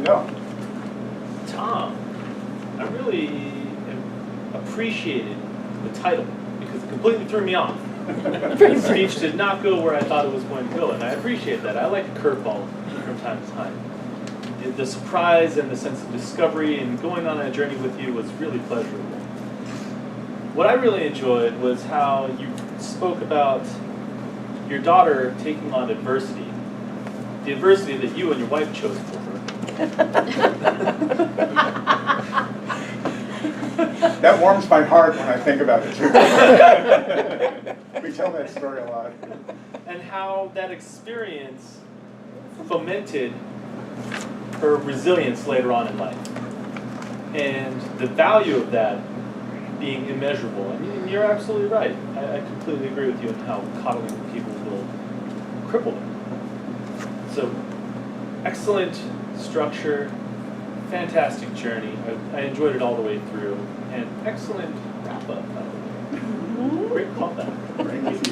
No. Tom, I really appreciated the title because it completely threw me off. The speech did not go where I thought it was going to go, and I appreciate that. I like a curveball from time to time. The surprise and the sense of discovery and going on that journey with you was really pleasurable. What I really enjoyed was how you spoke about your daughter taking on adversity, the adversity that you and your wife chose for her. That warms my heart when I think about it, too. We tell that story a lot. And how that experience fomented her resilience later on in life. And the value of that being immeasurable. And you're absolutely right. I completely agree with you on how coddling people will cripple them. So, excellent structure, fantastic journey. I enjoyed it all the way through. And excellent wrap-up. Great callback. Thank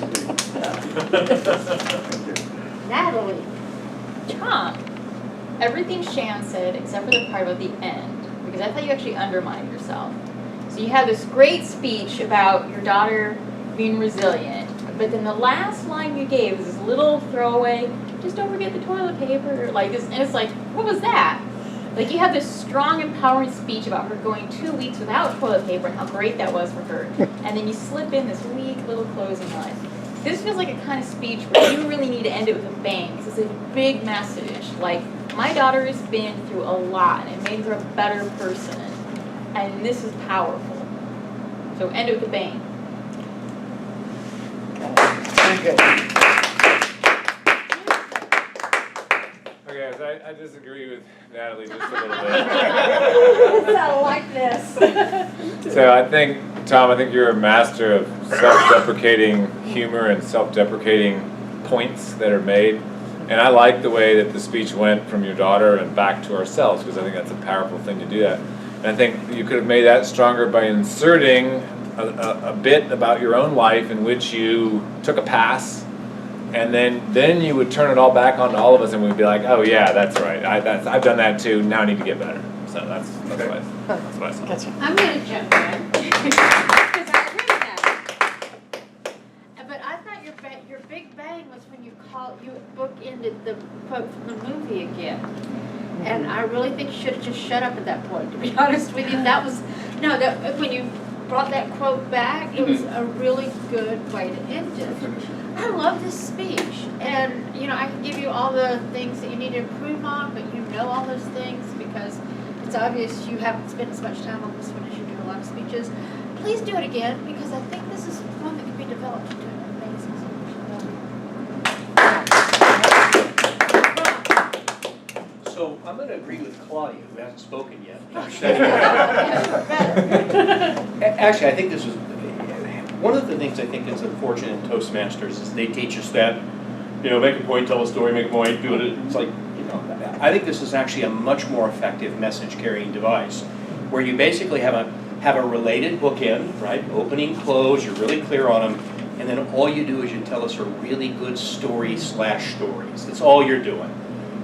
you. Natalie. Tom, everything Shan said except for the part about the end, because I thought you actually undermined yourself. So you have this great speech about your daughter being resilient, but then the last line you gave is this little throwaway, just don't forget the toilet paper, like this, and it's like, what was that? Like you have this strong, empowering speech about her going 2 weeks without toilet paper and how great that was for her, and then you slip in this weak little closing line. This feels like a kind of speech where you really need to end it with a bang, because it's a big message. Like, my daughter has been through a lot, and it made her a better person, and this is powerful. So end it with a bang. Very good. Okay, so I disagree with Natalie just a little bit. I like this. So I think, Tom, I think you're a master of self-deprecating humor and self-deprecating points that are made. And I like the way that the speech went from your daughter and back to ourselves, because I think that's a powerful thing to do that. And I think you could have made that stronger by inserting a bit about your own life in which you took a pass, and then you would turn it all back onto all of us, and we'd be like, oh yeah, that's right, I've done that too, now I need to get better. So that's what I saw. Gotcha. I'm going to jump in because I agree with that. But I thought your big bang was when you bookended the quote from the movie again. And I really think you should have just shut up at that point, to be honest with you. That was, when you brought that quote back, it was a really good way to end it. I love this speech. And, I can give you all the things that you need to improve on, but you know all those things because it's obvious you haven't spent as much time on this one as you do a lot of speeches. Please do it again because I think this is one that can be developed into an amazing speech. So I'm going to agree with Claudia, who hasn't spoken yet. Actually, I think this is one of the things I think is unfortunate in Toastmasters is they teach us that, make a point, tell a story, make a point, do it. It's like, I think this is actually a much more effective message-carrying device, where you basically have a related bookend, right? Opening, close. You're really clear on them, and then all you do is you tell us a really good story/stories. That's all you're doing.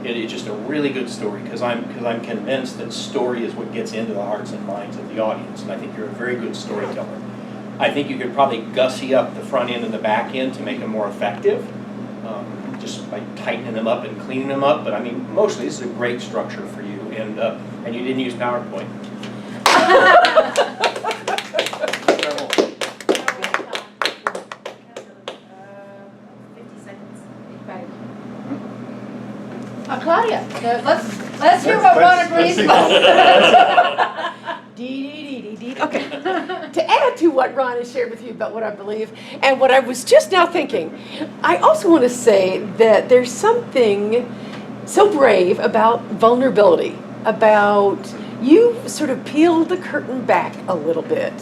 It's just a really good story because I'm convinced that story is what gets into the hearts and minds of the audience, and I think you're a very good storyteller. I think you could probably gussy up the front end and the back end to make them more effective, just by tightening them up and cleaning them up. But I mean, mostly this is a great structure for you, and you didn't use PowerPoint. 50 seconds. Claudia, let's hear what one agrees with. Okay. To add to what Ron has shared with you about what I believe and what I was just now thinking, I also want to say that there's something so brave about vulnerability, about you sort of peeled the curtain back a little bit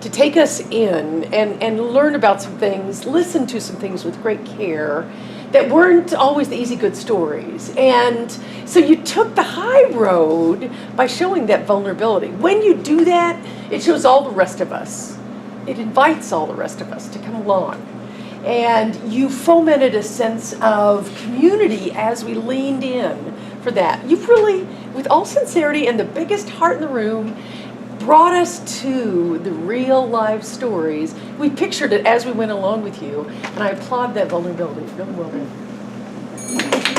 to take us in and learn about some things, listen to some things with great care that weren't always the easy good stories. And so you took the high road by showing that vulnerability. When you do that, it shows all the rest of us. It invites all the rest of us to come along. And you fomented a sense of community as we leaned in for that. You've really, with all sincerity and the biggest heart in the room, brought us to the real life stories. We pictured it as we went along with you, and I applaud that vulnerability. Really well done.